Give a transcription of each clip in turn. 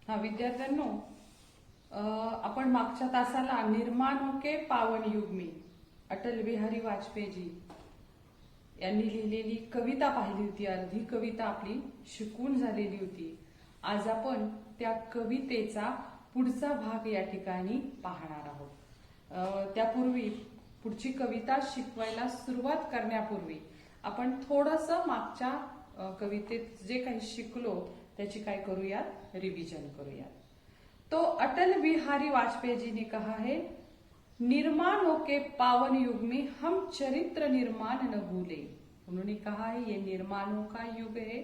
हा विद्यार्थ्यांनो, आपण मागच्या तासाला निर्माण होके पावन युग में अटल बिहारी वाजपेयी जी यांनी लिहिलेली कविता पाहिली होती. अर्धी कविता आपली शिकून झालेली होती. आज आपण त्या कवितेचा पुढचा भाग या ठिकाणी पाहणार आहोत. त्यापूर्वी पुढची कविता शिकवायला सुरुवात करण्यापूर्वी आपण थोडंसं मागच्या कवितेत जे काही शिकलो त्याची काय करूयात, रिवीजन करूयात. तो अटल बिहारी वाजपेयी जी ने कहा है, निर्माणों के पावन युग में हम चरित्र निर्माण न भूले. उन्होंने कहा है ये निर्माणों का युग है.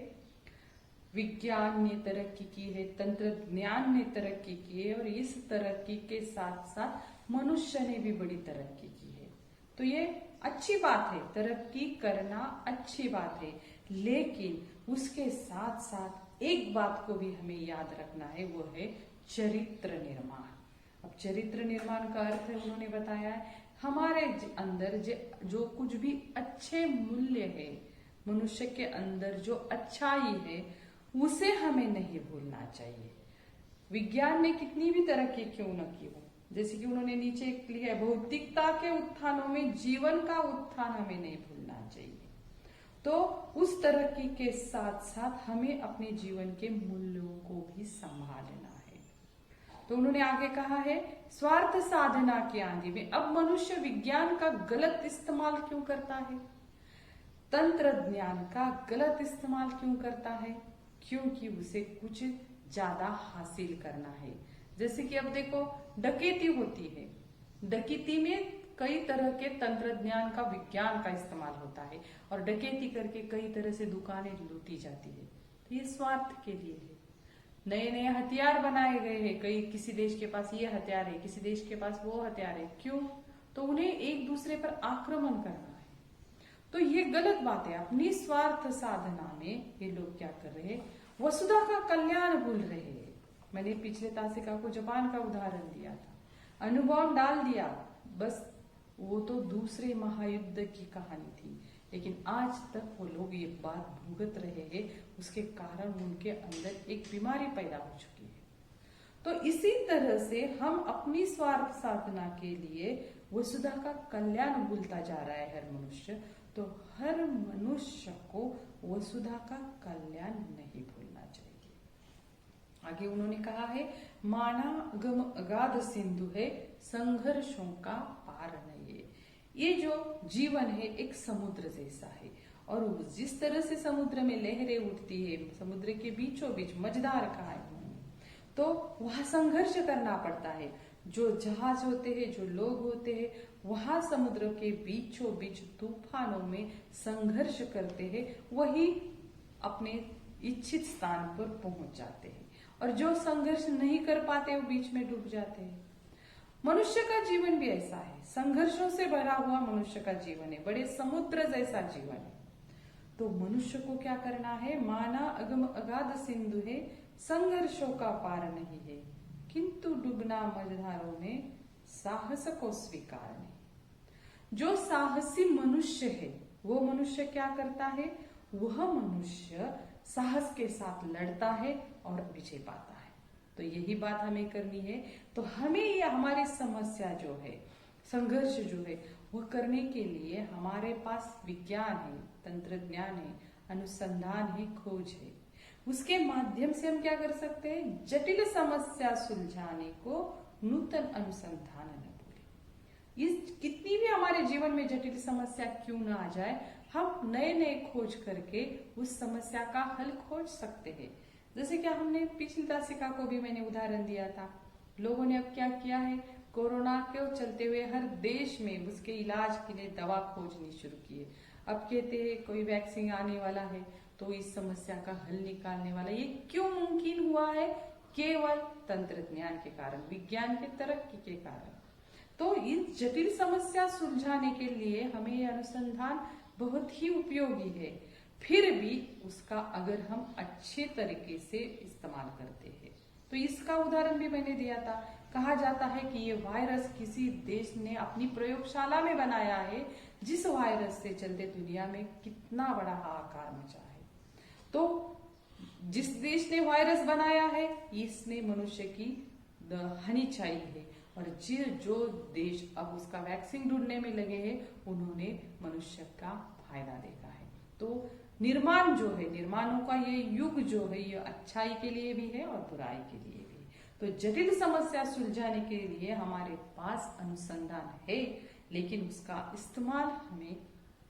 विज्ञान ने तरक्की की है, तंत्रज्ञान ने तरक्की की है और इस तरक्की के साथ साथ मनुष्य ने भी बड़ी तरक्की की है. तो ये अच्छी बात है, तरक्की करना अच्छी बात है, लेकिन उसके साथ साथ एक बात को भी हमें याद रखना है, वो है चरित्र निर्माण. अब चरित्र निर्माण का अर्थ है, उन्होंने बताया है, हमारे अंदर जो कुछ भी अच्छे मूल्य है, मनुष्य के अंदर जो अच्छाई है, उसे हमें नहीं भूलना चाहिए. विज्ञान ने कितनी भी तरक्की क्यों न की हो, जैसे कि उन्होंने नीचे लिखा है, भौतिकता के उत्थानों में जीवन का उत्थान हमें नहीं भूलना चाहिए. तो उस तरक्की के साथ साथ हमें अपने जीवन के मूल्यों को भी संभालना है. तो उन्होंने आगे कहा है, स्वार्थ साधना की आंधी में अब मनुष्य विज्ञान का गलत इस्तेमाल क्यों करता है, तंत्रज्ञान का गलत इस्तेमाल क्यों करता है, क्योंकि उसे कुछ ज्यादा हासिल करना है. जैसे कि अब देखो, डकैती होती है, डकैती में कई तरह के तंत्रज्ञान का, विज्ञान का इस्तेमाल होता है और डकैती करके कई तरह से दुकानें लूटी जाती है. तो ये स्वार्थ के लिए है. नए नए हथियार बनाए गए हैं, कई किसी देश के पास ये हथियार है, किसी देश के पास वो हथियार है. क्यों? तो उन्हें एक दूसरे पर आक्रमण करना है. तो ये गलत बात है. अपनी स्वार्थ साधना में ये लोग क्या कर रहे हैं, वसुधा का कल्याण भूल रहे हैं. मैंने पिछले तासिका को जापान का उदाहरण दिया था, अणुबॉम्ब डाल दिया, बस वो तो दूसरे महायुद्ध की कहानी थी, लेकिन आज तक वो लोग ये बात भुगत रहे हैं. उसके कारण उनके अंदर एक बीमारी पैदा हो चुकी है. तो इसी तरह से हम अपनी स्वार्थ साधना के लिए वसुधा का कल्याण भूलता जा रहा है हर मनुष्य. तो हर मनुष्य को वसुधा का कल्याण नहीं भूलना चाहिए. आगे उन्होंने कहा है, माना गम अगाध सिंधु है, संघर्षों का पार नहीं है. ये जो जीवन है एक समुद्र जैसा है, और जिस तरह से समुद्र में लहरें उठती है, समुद्र के बीचों बीच मझधार कहा है, तो वहां संघर्ष करना पड़ता है. जो जहाज होते हैं, जो लोग होते हैं, वहां समुद्र के बीचों बीच तूफानों में संघर्ष करते हैं, वही अपने इच्छित स्थान पर पहुंच जाते हैं. और जो संघर्ष नहीं कर पाते वो बीच में डूब जाते हैं. मनुष्य का जीवन भी ऐसा है, संघर्षों से भरा हुआ मनुष्य का जीवन है, बड़े समुद्र जैसा जीवन है. तो मनुष्य को क्या करना है, माना अगम अगाध सिंधु है, संघर्षों का पार नहीं है, किंतु डूबना मझधारों में साहस को स्वीकार नहीं. जो साहसी मनुष्य है वो मनुष्य क्या करता है, वह मनुष्य साहस के साथ लड़ता है और विजय पाता है. तो यही बात हमें करनी है. तो हमें ये हमारी समस्या जो है, संघर्ष जो है, वह करने के लिए हमारे पास विज्ञान है, तंत्रज्ञान है, अनुसंधान है, खोज है. उसके माध्यम से हम क्या कर सकते हैं, जटिल समस्या सुलझाने को नूतन अनुसंधान न भूलें. इस कितनी भी हमारे जीवन में जटिल समस्या क्यों ना आ जाए, हम नए नए खोज करके उस समस्या का हल खोज सकते हैं. जैसे कि हमने पिछली तासिका को भी मैंने उदाहरण दिया था, लोगों ने अब क्या किया है, कोरोना के चलते हुए हर देश में उसके इलाज के लिए दवा खोजनी शुरू की है. अब कहते हैं कोई वैक्सीन आने वाला है तो इस समस्या का हल निकालने वाला. ये क्यों मुमकिन हुआ है, केवल तंत्रज्ञान के कारण, विज्ञान के तरक्की के कारण. तो इस जटिल समस्या सुलझाने के लिए हमें यह अनुसंधान बहुत ही उपयोगी है. फिर भी उसका अगर हम अच्छे तरीके से इस्तेमाल करते हैं, तो इसका उदाहरण भी मैंने दिया था. कहा जाता है कि ये वायरस किसी देश ने अपनी प्रयोगशाला में बनाया है, जिस वायरस से चलते दुनिया में कितना बड़ा हाहाकार मचा है. तो जिस देश ने वायरस बनाया है इसने मनुष्य की हानि चाहिए है, और जो देश अब उसका वैक्सीन ढूंढने में लगे हैं उन्होंने मनुष्य का फायदा देखा है। तो निर्माण जो है, निर्माणों का ये युग जो है ये अच्छाई के लिए भी है और बुराई के लिए भी। तो जटिल समस्या सुलझाने के लिए हमारे पास अनुसंधान है, लेकिन उसका इस्तेमाल हमें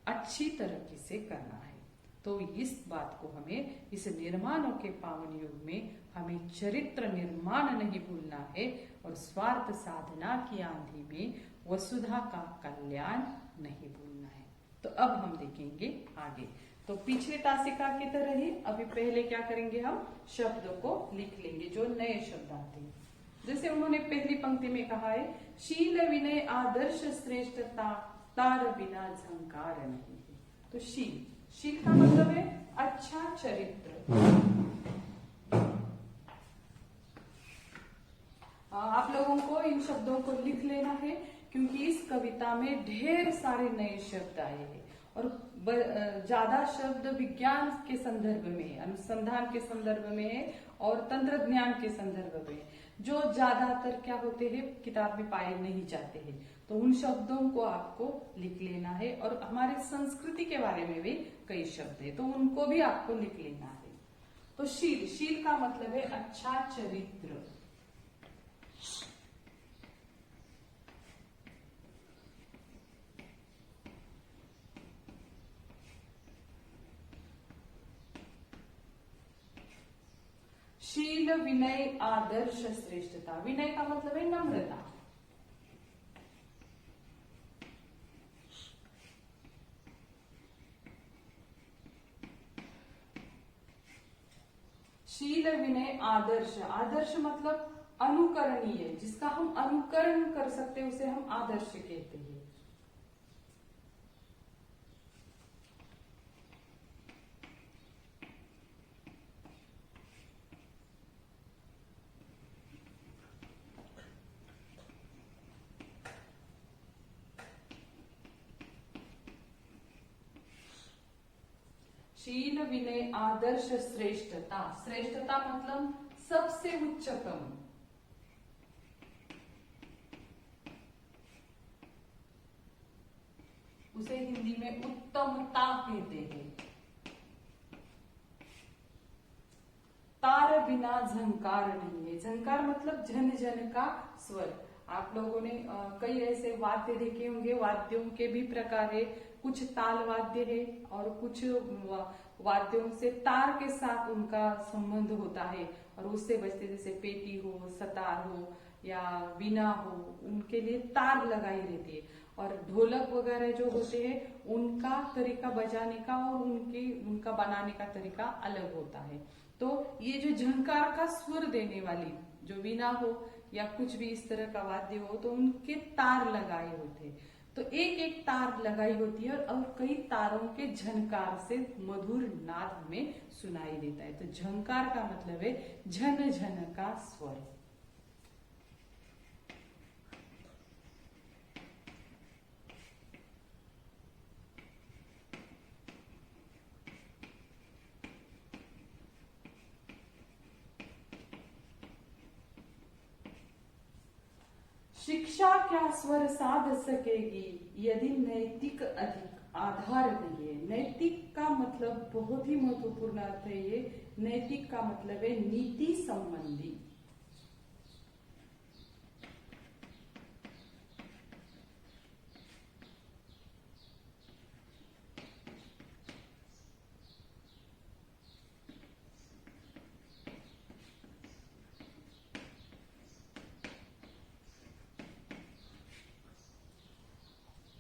अच्छी तरीके से करना है। तो इस बात को हमें इस निर्माणों के पावन युग में हमें चरित्र निर्माण नहीं भूलना है, और स्वार्थ साधना की आंधी में वसुधा का कल्याण नहीं भूलना है। तो अब हम देखेंगे आगे। तो पिछले तासिका की तरह ही अभी पहले क्या करेंगे, हम शब्दों को लिख लेंगे जो नए शब्द आते हैं। जैसे उन्होंने पहली पंक्ति में कहा है, शील विनय आदर्श श्रेष्ठता तार बिना झंकार नहीं है। तो शील का मतलब है अच्छा चरित्र। आप लोगों को इन शब्दों को लिख लेना है, क्योंकि इस कविता में ढेर सारे नए शब्द आए हैं, और ज्यादा शब्द विज्ञान के संदर्भ में, अनुसंधान के संदर्भ में है, और तंत्रज्ञान के संदर्भ में, जो ज्यादातर क्या होते हैं किताब में पाए नहीं जाते हैं। तो उन शब्दों को आपको लिख लेना है, और हमारे संस्कृति के बारे में भी कई शब्द है तो उनको भी आपको लिख लेना है। तो शील का मतलब है अच्छा चरित्र। शील विनय आदर्श श्रेष्ठता। विनय का मतलब है नम्रता। शील विनय आदर्श। आदर्श मतलब अनुकरणीय, जिसका हम अनुकरण कर सकते हैं उसे हम आदर्श कहते हैं। शील विनय आदर्श श्रेष्ठता। श्रेष्ठता मतलब सबसे उच्चतम। उसे हिंदी में उत्तमता कहते हैं। तार बिना झंकार नहीं है। झंकार मतलब झन झन का स्वर। आप लोगों ने कई ऐसे वाद्य देखे होंगे, वाद्यों के भी प्रकार है। कुछ ताल वाद्य है और कुछ वाद्यों से तार के साथ उनका संबंध होता है, और उससे बजते, जैसे पेटी हो, सतार हो या वीणा हो, उनके लिए तार लगाई रहती है। और ढोलक वगैरह जो होते हैं उनका तरीका बजाने का और उनका बनाने का तरीका अलग होता है। तो ये जो झंकार का स्वर देने वाली जो वीणा हो या कुछ भी इस तरह का वाद्य हो, तो उनके तार लगाए होते हैं। तो एक एक तार लगाई होती है, और कई तारों के झनकार से मधुर नाद हमें सुनाई देता है। तो झंकार का मतलब है झन झन का स्वर। शिक्षा क्या स्वर साध सकेगी यदि नैतिक अधिक आधार नहीं है। नैतिक का मतलब बहुत ही महत्वपूर्ण अर्थ है ये। नैतिक का मतलब है नीति संबंधी।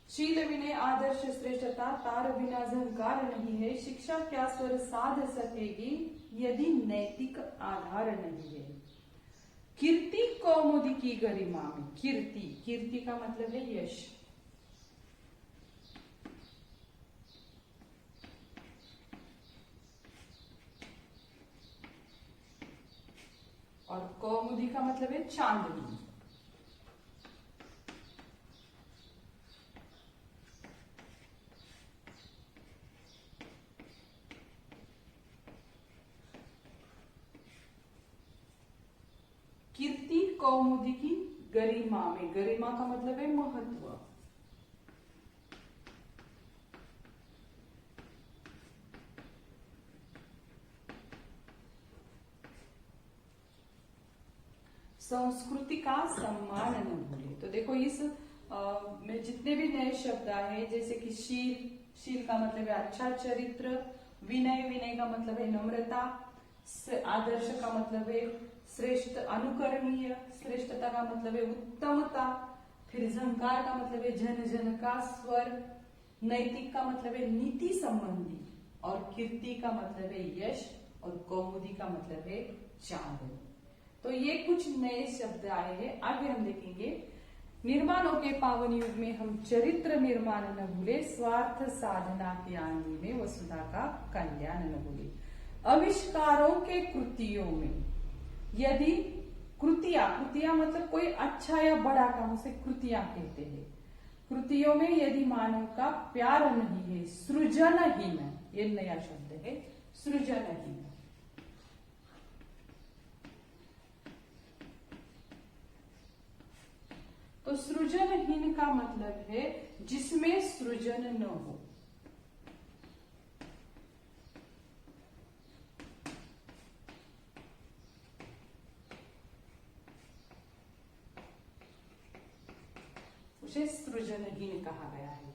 शील विनय आदर्श श्रेष्ठता तार बिना झंकार नहीं है। शिक्षा क्या स्वर साध सकेगी यदि नैतिक आधार नहीं है। कीर्ति कौमुदी की गरिमा में। कीर्ति का मतलब है यश, और कौमुदी का मतलब है चांदनी। कौमुदी की गरिमा में, गरिमा का मतलब है महत्व। संस्कृति का सम्मान न भूले। तो देखो इस में जितने भी नए शब्द आए, जैसे कि शील, शील का मतलब है अच्छा चरित्र, विनय, विनय का मतलब है नम्रता, आदर्श का मतलब है श्रेष्ठ, अनुकरणीय, श्रेष्ठता का मतलब है उत्तमता, फिर झंकार का मतलब है जन जन का स्वर, नैतिक का मतलब है नीति संबंधी, और कीर्ति का मतलब है यश, और कौमुदी का मतलब है चांद। तो ये कुछ नए शब्द आए हैं। आगे हम देखेंगे, निर्माणों के पावन युग में हम चरित्र निर्माण न भूले, स्वार्थ साधना की आंधी में वसुधा का कल्याण न भूले। आविष्कारों के कृतियों में यदि कृतियां, कृतियां मतलब कोई अच्छा या बड़ा काम, उसे कृतियां कहते हैं। कृतियों में यदि मानव का प्यार नहीं है, सृजनहीन, ये नया शब्द है, सृजनहीन। तो सृजनहीन का मतलब है जिसमें सृजन न हो। उसे सृजनहीन कहा गया है।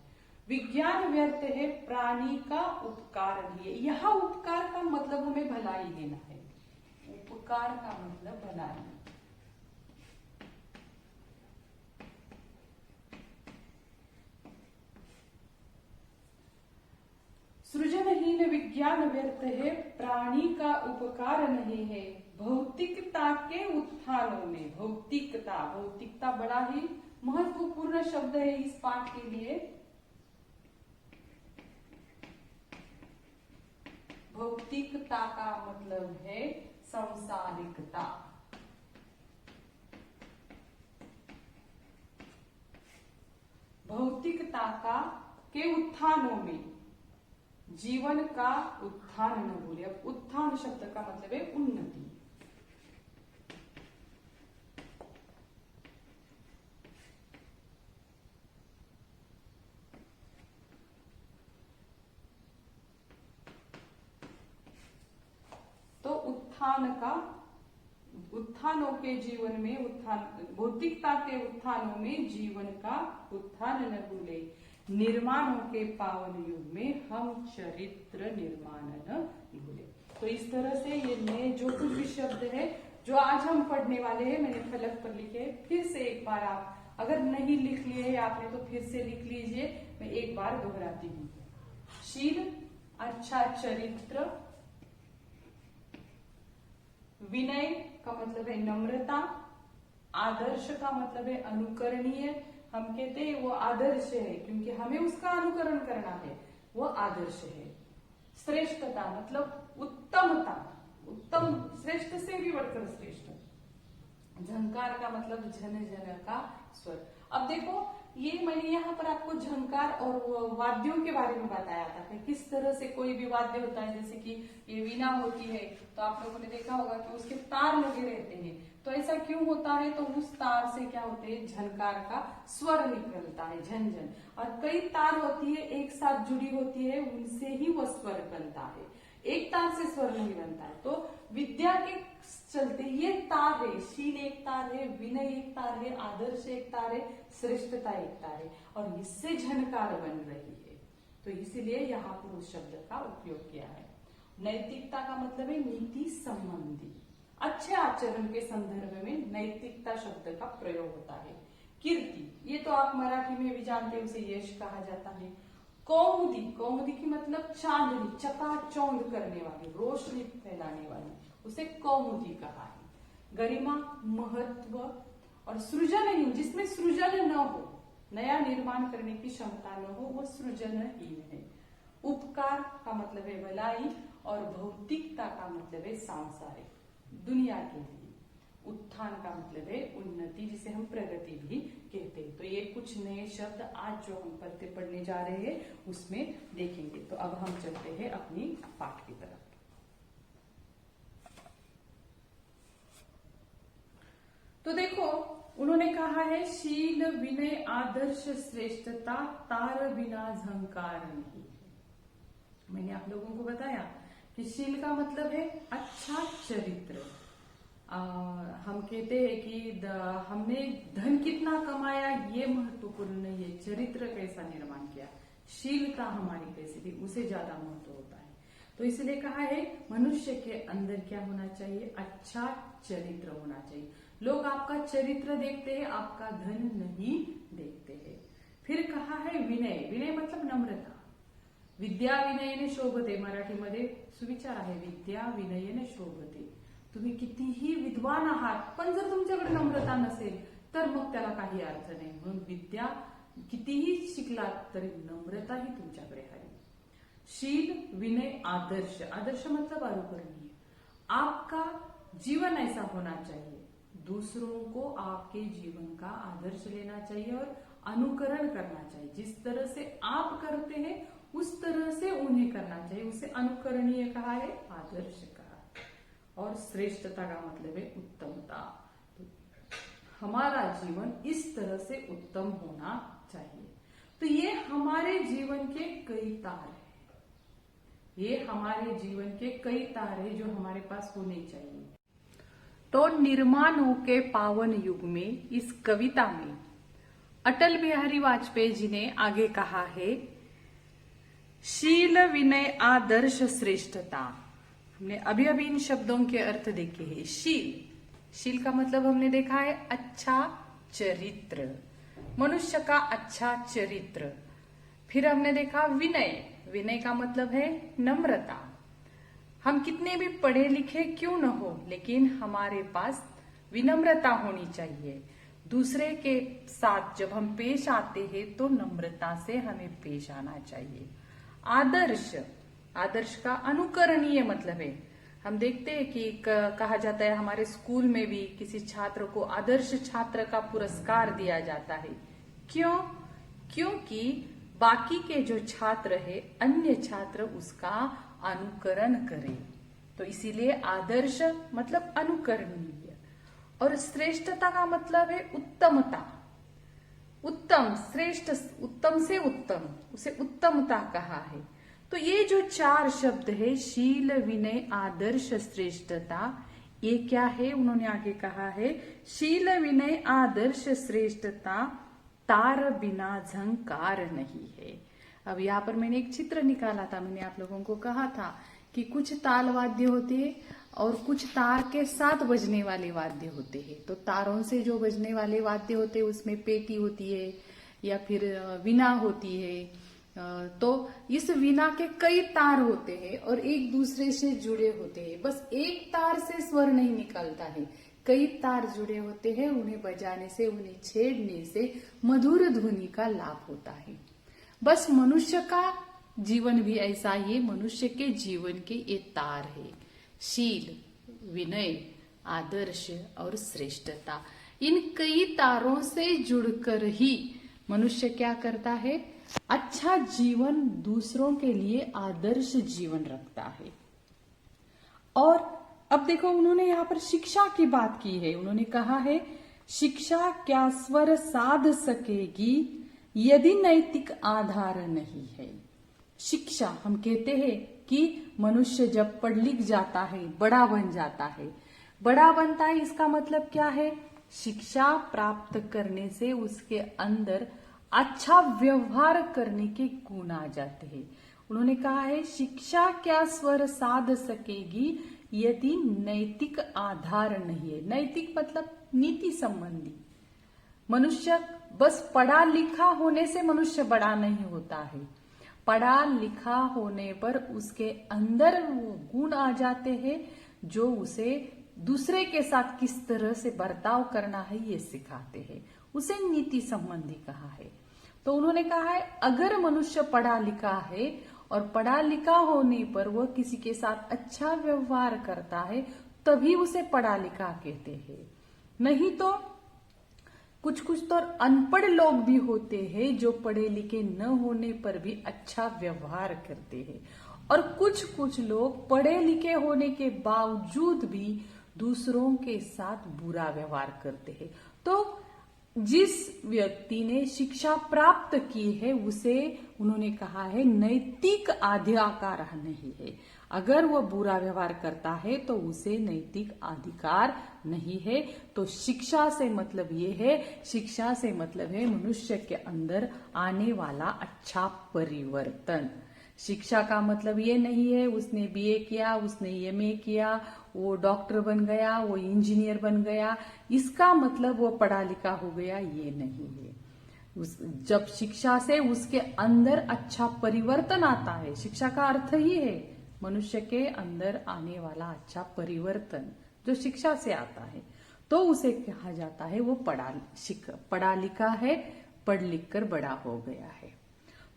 विज्ञान व्यर्थ है, प्राणी का उपकार लिए। यहां उपकार का मतलब हमें भलाई देना है, उपकार का मतलब भलाई। सृजनहीन विज्ञान व्यर्थ है, प्राणी का उपकार नहीं है। भौतिकता के उत्थानों में, भौतिकता, भौतिकता बड़ा ही महत्वपूर्ण शब्द है इस पाठ के लिए। भौतिकता का मतलब है सांसारिकता। भौतिकता का के उत्थानों में जीवन का उत्थान न भूले। अब उत्थान शब्द का मतलब है उन्नति। तो उत्थान का, उत्थानों के जीवन में उत्थान, भौतिकता के उत्थानों में जीवन का उत्थान न भूले। निर्माणों के पावन युग में हम चरित्र निर्माण न भूले। तो इस तरह से ये नए जो कुछ भी शब्द है जो आज हम पढ़ने वाले हैं, मैंने फलक पर लिखे। फिर से एक बार आप अगर नहीं लिख लिए आपने तो फिर से लिख लीजिए, मैं एक बार दोहराती हूँ। शील, अच्छा चरित्र, विनय का मतलब है नम्रता, आदर्श का मतलब है अनुकरणीय। हम कहते हैं वो आदर्श है क्योंकि हमें उसका अनुकरण करना है, वो आदर्श है। श्रेष्ठता मतलब उत्तमता, उत्तम, श्रेष्ठ से भी बढ़कर श्रेष्ठ। झंकार का मतलब झन झन का स्वर। अब देखो ये मैंने यहाँ पर आपको झंकार और वाद्यों के बारे में बताया था कि किस तरह से कोई भी वाद्य होता है। जैसे कि ये वीणा होती है तो आप लोगों ने देखा होगा कि उसके तार लगे रहते हैं। तो ऐसा क्यों होता है? तो उस तार से क्या होते हैं, झनकार का स्वर निकलता है, झन झन। और कई तार होती है एक साथ जुड़ी होती है, उनसे ही वह स्वर बनता है, एक तार से स्वर नहीं बनता है। तो विद्या के चलते ये तार है, शील एक तार है, विनय एक तार है, आदर्श एक तार है, श्रेष्ठता एक तार है, और इससे झनकार बन रही है। तो इसीलिए यहाँ पर उस शब्द का उपयोग किया है। नैतिकता का मतलब है नीति संबंधी, अच्छे आचरण के संदर्भ में नैतिकता शब्द का प्रयोग होता है। कीर्ति, ये तो आप मराठी में भी जानते हैं, उसे यश कहा जाता है। कौमुदी, कौमुदी की मतलब चांदनी, चकाचौंध करने वाली, रोशनी फैलाने वाली, उसे कौमुदी कहा है। गरिमा, महत्व, और सृजनहीन, जिसमें सृजन न हो, नया निर्माण करने की क्षमता न हो, वो सृजनहीन है। उपकार का मतलब है भलाई, और भौतिकता का मतलब है सांसारिक, दुनिया के लिए। उत्थान का मतलब है उन्नति, जिसे हम प्रगति भी कहते हैं। तो ये कुछ नए शब्द आज जो हम पढ़ने जा रहे हैं उसमें देखेंगे। तो अब हम चलते हैं अपनी पाठ की तरफ। तो देखो उन्होंने कहा है शील विनय आदर्श श्रेष्ठता तार बिना झंकार नहीं है। मैंने आप लोगों को बताया कि शील का मतलब है अच्छा चरित्र। हम कहते हैं कि हमने धन कितना कमाया ये महत्वपूर्ण नहीं है, चरित्र कैसा निर्माण किया, शीलता हमारी कैसी थी, उसे ज्यादा महत्व होता है। तो इसलिए कहा है मनुष्य के अंदर क्या होना चाहिए, अच्छा चरित्र होना चाहिए। लोग आपका चरित्र देखते हैं, आपका धन नहीं देखते हैं। फिर कहा है विनय, विनय मतलब नम्रता। विद्या विनयने शोभते, मराठीमध्ये सुविचार आहे, विद्या विनयने शोभते। तुम्ही कितीही विद्वान आहात पण जर तुमच्याकडे नम्रता नसेल तर मग त्याला काही अर्थ नाही। म्हणून विद्या कितीही शिकलात तरी नम्रता ही तुमच्याकडे हवी। शील विनय आदर्श, आदर्श मतलब अनुकरणीय। आपका जीवन ऐसा होना चाहिए, दूसरों को आपके जीवन का आदर्श लेना चाहिए और अनुकरण करना चाहिए। जिस तरह से आप करते हैं उस तरह से उन्हें करना चाहिए, उसे अनुकरणीय कहा है, आदर्श कहा। और श्रेष्ठता का मतलब है उत्तमता। तो हमारा जीवन इस तरह से उत्तम होना चाहिए। तो ये हमारे जीवन के कई तार हैं, ये हमारे जीवन के कई तार हैं जो हमारे पास होने चाहिए। तो निर्माणों के पावन युग में इस कविता में अटल बिहारी वाजपेयी जी ने आगे कहा है शील विनय आदर्श श्रेष्ठता। हमने अभी अभी इन शब्दों के अर्थ देखे हैं। शील, शील का मतलब हमने देखा है अच्छा चरित्र, मनुष्य का अच्छा चरित्र। फिर हमने देखा विनय, विनय का मतलब है नम्रता। हम कितने भी पढ़े लिखे क्यों न हो, लेकिन हमारे पास विनम्रता होनी चाहिए। दूसरे के साथ जब हम पेश आते हैं तो नम्रता से हमें पेश आना चाहिए। आदर्श, आदर्श का अनुकरणीय मतलब है। हम देखते हैं कि कहा जाता है हमारे स्कूल में भी किसी छात्र को आदर्श छात्र का पुरस्कार दिया जाता है। क्यों? क्योंकि बाकी के जो छात्र है, अन्य छात्र उसका अनुकरण करें। तो इसीलिए आदर्श मतलब अनुकरणीय। और श्रेष्ठता का मतलब है उत्तमता। उत्तम, श्रेष्ठ, उत्तम से उत्तम, उसे उत्तमता कहा है। तो ये जो चार शब्द है शील विनय आदर्श श्रेष्ठता, ये क्या है? उन्होंने आगे कहा है शील विनय आदर्श श्रेष्ठता तार बिना झंकार नहीं है। अब यहाँ पर मैंने एक चित्र निकाला था। मैंने आप लोगों को कहा था कि कुछ ताल वाद्य होते हैं और कुछ तार के साथ बजने वाले वाद्य होते हैं। तो तारों से जो बजने वाले वाद्य होते हैं उसमें पेटी होती है या फिर वीणा होती है। तो इस वीणा के कई तार होते हैं और एक दूसरे से जुड़े होते हैं। बस एक तार से स्वर नहीं निकलता है, कई तार जुड़े होते हैं। उन्हें बजाने से, उन्हें छेड़ने से मधुर ध्वनि का लाभ होता है। बस मनुष्य का जीवन भी ऐसा ही, मनुष्य के जीवन के ये तार है, शील विनय आदर्श और श्रेष्ठता। इन कई तारों से जुड़कर ही मनुष्य क्या करता है? अच्छा जीवन, दूसरों के लिए आदर्श जीवन रखता है। और अब देखो उन्होंने यहाँ पर शिक्षा की बात की है। उन्होंने कहा है शिक्षा क्या स्वर साध सकेगी यदि नैतिक आधार नहीं है। शिक्षा, हम कहते हैं कि मनुष्य जब पढ़ लिख जाता है, बड़ा बन जाता है, बड़ा बनता है, इसका मतलब क्या है? शिक्षा प्राप्त करने से उसके अंदर अच्छा व्यवहार करने के गुण आ जाते हैं। उन्होंने कहा है शिक्षा क्या स्वर साध सकेगी यदि नैतिक आधार नहीं है। नैतिक मतलब नीति संबंधी। मनुष्य बस पढ़ा लिखा होने से मनुष्य बड़ा नहीं होता है। पढ़ा लिखा होने पर उसके अंदर वो गुण आ जाते हैं जो उसे दूसरे के साथ किस तरह से बर्ताव करना है ये सिखाते हैं। उसे नीति संबंधी कहा है। तो उन्होंने कहा है अगर मनुष्य पढ़ा लिखा है और पढ़ा लिखा होने पर वह किसी के साथ अच्छा व्यवहार करता है तभी उसे पढ़ा लिखा कहते हैं। नहीं तो कुछ तो अनपढ़ लोग भी होते हैं जो पढ़े लिखे न होने पर भी अच्छा व्यवहार करते हैं, और कुछ लोग पढ़े लिखे होने के बावजूद भी दूसरों के साथ बुरा व्यवहार करते हैं। तो जिस व्यक्ति ने शिक्षा प्राप्त की है उसे उन्होंने कहा है नैतिक अधिकार नहीं है। अगर वह बुरा व्यवहार करता है तो उसे नैतिक अधिकार नहीं है। तो शिक्षा से मतलब ये है, शिक्षा से मतलब है मनुष्य के अंदर आने वाला अच्छा परिवर्तन। शिक्षा का मतलब ये नहीं है उसने बीए किया, उसने एमए किया, वो डॉक्टर बन गया, वो इंजीनियर बन गया, इसका मतलब वो पढ़ा लिखा हो गया, ये नहीं है। जब शिक्षा से उसके अंदर अच्छा परिवर्तन आता है, शिक्षा का अर्थ ही है मनुष्य के अंदर आने वाला अच्छा परिवर्तन जो शिक्षा से आता है, तो उसे कहा जाता है वो पढ़ा लिखा है, पढ़ लिख कर बड़ा हो गया है।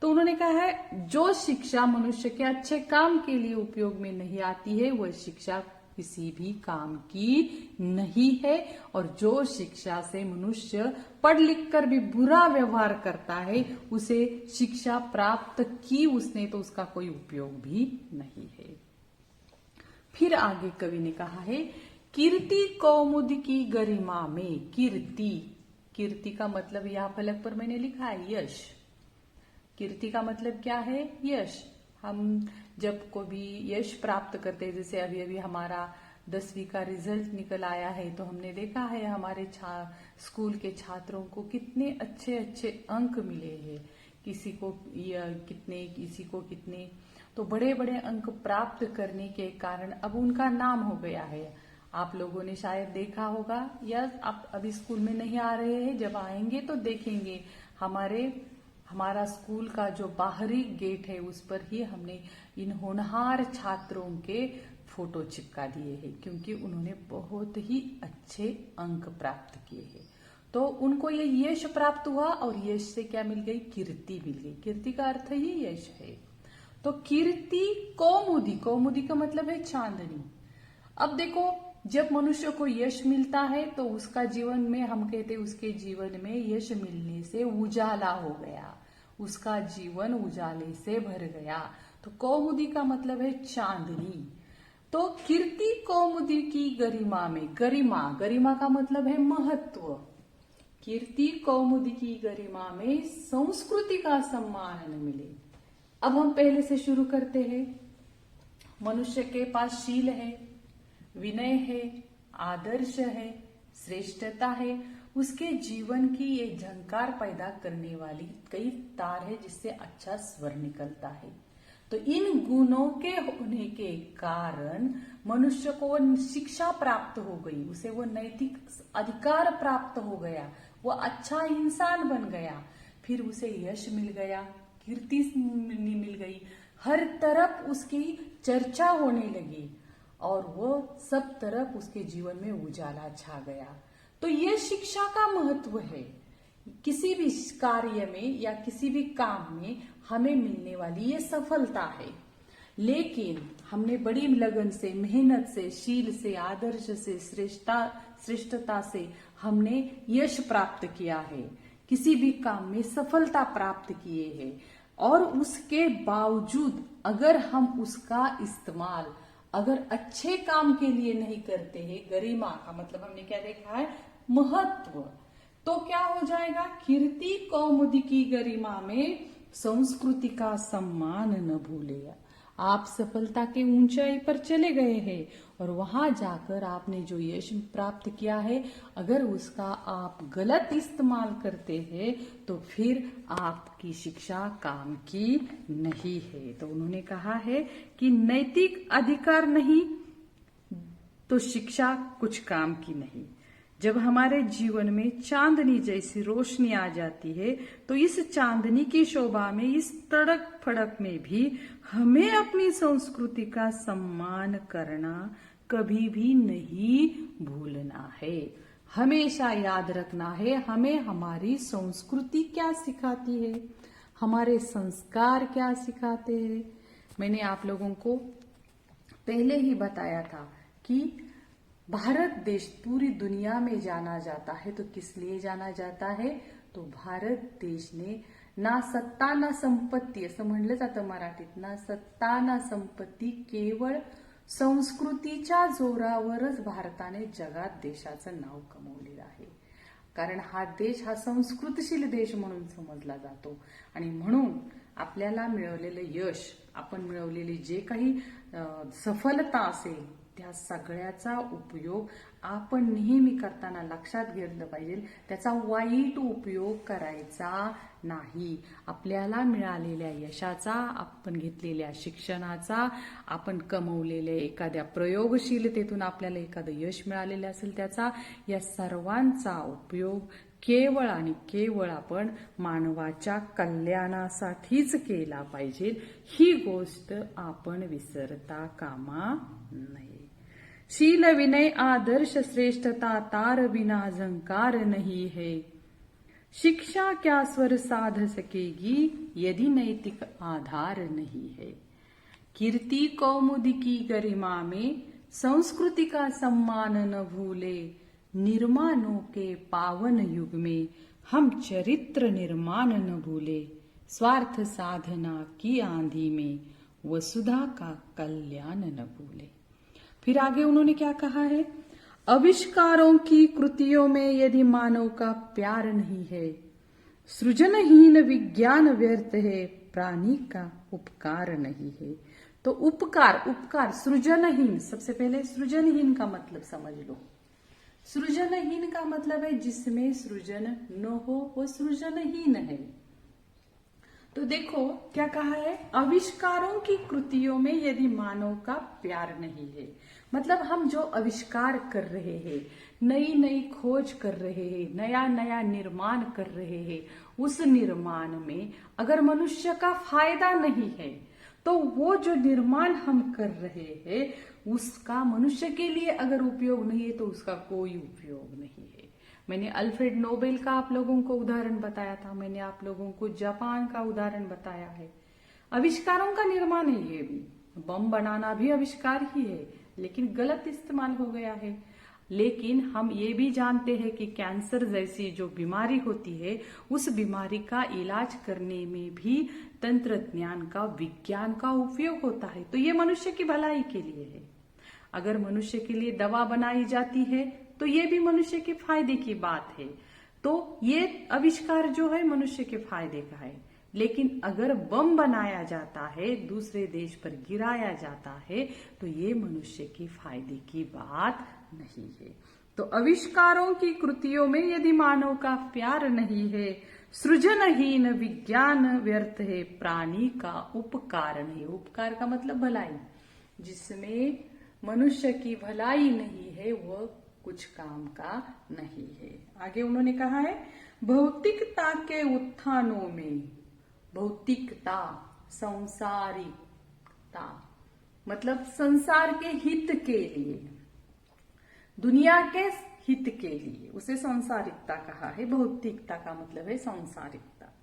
तो उन्होंने कहा है जो शिक्षा मनुष्य के अच्छे काम के लिए उपयोग में नहीं आती है वह शिक्षा किसी भी काम की नहीं है। और जो शिक्षा से मनुष्य पढ़ लिख कर भी बुरा व्यवहार करता है उसे शिक्षा प्राप्त की उसने तो उसका कोई उपयोग भी नहीं है। फिर आगे कवि ने कहा है कीर्ति कौमुदी की गरिमा में। कीर्ति का मतलब यहाँ फलक पर मैंने लिखा है यश। कीर्ति का मतलब क्या है? यश। हम जब को भी यश प्राप्त करते हैं, जैसे अभी अभी हमारा 10वीं का रिजल्ट निकल आया है तो हमने देखा है हमारे स्कूल के छात्रों को कितने अच्छे अच्छे अंक मिले हैं, किसी को कितने, किसी को कितने। तो बड़े बड़े अंक प्राप्त करने के कारण अब उनका नाम हो गया है। आप लोगों ने शायद देखा होगा, या आप अभी स्कूल में नहीं आ रहे हैं, जब आएंगे तो देखेंगे हमारा स्कूल का जो बाहरी गेट है उस पर ही हमने इन होनहार छात्रों के फोटो चिपका दिए हैं, क्योंकि उन्होंने बहुत ही अच्छे अंक प्राप्त किए हैं। तो उनको ये यश प्राप्त हुआ और यश से क्या मिल गई? कीर्ति मिल गई। कीर्ति का अर्थ ही यश है। तो कीर्ति कौमुदी, कौमुदी का मतलब है चांदनी। अब देखो, जब मनुष्य को यश मिलता है तो उसका जीवन में, हम कहते हैं उसके जीवन में यश मिलने से उजाला हो गया, उसका जीवन उजाले से भर गया। तो कौमुदी का मतलब है चांदनी। तो कीर्ति कौमुदी की गरिमा में, गरिमा का मतलब है महत्व। कीर्ति कौमुदी की गरिमा में संस्कृति का सम्मान मिले। अब हम पहले से शुरू करते हैं। मनुष्य के पास शील है, विनय है, आदर्श है, श्रेष्ठता है, उसके जीवन की ये झंकार पैदा करने वाली कई तार है जिससे अच्छा स्वर निकलता है। तो इन गुणों के होने के कारण मनुष्य को वो शिक्षा प्राप्त हो गई, उसे वो नैतिक अधिकार प्राप्त हो गया, वो अच्छा इंसान बन गया, फिर उसे यश मिल गया, कीर्ति मिल गई, हर तरफ उसकी चर्चा होने लगी और वो सब तरफ उसके जीवन में उजाला छा गया। तो ये शिक्षा का महत्व है। किसी भी कार्य में या किसी भी काम में हमें मिलने वाली ये सफलता है, लेकिन हमने बड़ी लगन से, मेहनत से, शील से, आदर्श से, श्रेष्ठता से हमने यश प्राप्त किया है, किसी भी काम में सफलता प्राप्त किए हैं, और उसके बावजूद अगर हम उसका इस्तेमाल अगर अच्छे काम के लिए नहीं करते हैं, गरिमा का मतलब हमने क्या देखा है? महत्व। तो क्या हो जाएगा? कीर्ति कौमुदी की गरिमा में संस्कृति का सम्मान न भूलेगा। आप सफलता के ऊंचाई पर चले गए हैं और वहां जाकर आपने जो यश प्राप्त किया है, अगर उसका आप गलत इस्तेमाल करते हैं तो फिर आपकी शिक्षा काम की नहीं है। तो उन्होंने कहा है कि नैतिक अधिकार नहीं तो शिक्षा कुछ काम की नहीं। जब हमारे जीवन में चांदनी जैसी रोशनी आ जाती है तो इस चांदनी की शोभा में, इस तड़क फड़क में भी हमें अपनी संस्कृति का सम्मान करना कभी भी नहीं भूलना है। हमेशा याद रखना है हमें हमारी संस्कृति क्या सिखाती है, हमारे संस्कार क्या सिखाते हैं। मैंने आप लोगों को पहले ही बताया था कि भारत देश पूरी दुनिया में जाना जाता है, तो किस लिए जाना जाता है? तो भारत देश ने ना सत्ता ना संपत्ती, असं म्हणलं जातं मराठीत, ना सत्ता ना संपत्ती, केवळ संस्कृतीच्या जोरावरच भारताने जगात देशाचं नाव कमवलेलं आहे। कारण हा देश हा संस्कृतशील देश म्हणून समजला जातो आणि म्हणून आपल्याला मिळवलेलं यश, आपण मिळवलेली जे काही सफलता असेल त्या सगळ्याचा उपयोग आपण नेहमी करताना लक्षात घेतलं पाहिजे. त्याचा वाईट उपयोग करायचा नाही. आपल्याला मिळालेल्या यशाचा, आपण घेतलेल्या शिक्षणाचा, आपण कमवलेल्या एखाद्या प्रयोगशीलतेतून आपल्याला एखादं यश मिळालेलं असेल त्याचा, या सर्वांचा उपयोग केवळ आणि केवळ आपण मानवाच्या कल्याणासाठीच केला पाहिजे. ही गोष्ट आपण विसरता कामा नये. शील विनय आदर्श श्रेष्ठता तार बिना अहंकार नहीं है. शिक्षा क्या स्वर साध सकेगी यदि नैतिक आधार नहीं है. कीर्ति कौमुदी की गरिमा में संस्कृति का सम्मान न भूले. निर्माणों के पावन युग में हम चरित्र निर्माण न भूले. स्वार्थ साधना की आंधी में वसुधा का कल्याण न भूले. फिर आगे उन्होंने क्या कहा है? आविष्कारों की कृतियों में यदि मानव का प्यार नहीं है, सृजनहीन विज्ञान व्यर्थ है, प्राणी का उपकार नहीं है. तो उपकार सृजनहीन, सबसे पहले सृजनहीन का मतलब समझ लो. सृजनहीन का मतलब है जिसमें सृजन न हो, वो सृजनहीन है. तो देखो क्या कहा है, आविष्कारों की कृतियों में यदि मानव का प्यार नहीं है, मतलब हम जो आविष्कार कर रहे हैं, नई नई खोज कर रहे हैं, नया नया निर्माण कर रहे हैं, उस निर्माण में अगर मनुष्य का फायदा नहीं है तो वो जो निर्माण हम कर रहे हैं उसका मनुष्य के लिए अगर उपयोग नहीं है तो उसका कोई उपयोग नहीं है. मैंने अल्फ्रेड नोबेल का आप लोगों को उदाहरण बताया था, मैंने आप लोगों को जापान का उदाहरण बताया है. आविष्कारों का निर्माण है. ये भी बम बनाना भी आविष्कार ही है, लेकिन गलत इस्तेमाल हो गया है. लेकिन हम ये भी जानते हैं कि कैंसर जैसी जो बीमारी होती है उस बीमारी का इलाज करने में भी तंत्रज्ञान का, विज्ञान का उपयोग होता है. तो ये मनुष्य की भलाई के लिए है. अगर मनुष्य के लिए दवा बनाई जाती है तो ये भी मनुष्य के फायदे की बात है. तो ये आविष्कार जो है मनुष्य के फायदे का है. लेकिन अगर बम बनाया जाता है, दूसरे देश पर गिराया जाता है, तो ये मनुष्य की फायदे की बात नहीं है. तो आविष्कारों की कृतियों में यदि मानव का प्यार नहीं है, सृजनहीन विज्ञान व्यर्थ है, प्राणी का उपकार नहीं. उपकार का मतलब भलाई. जिसमें मनुष्य की भलाई नहीं है वह कुछ काम का नहीं है. आगे उन्होंने कहा है, भौतिकता के उत्थानों में, भौतिकता संसारिकता मतलब संसार के हित के लिए, दुनिया के हित के लिए, उसे संसारिकता कहा है. भौतिकता का मतलब है संसारिकता.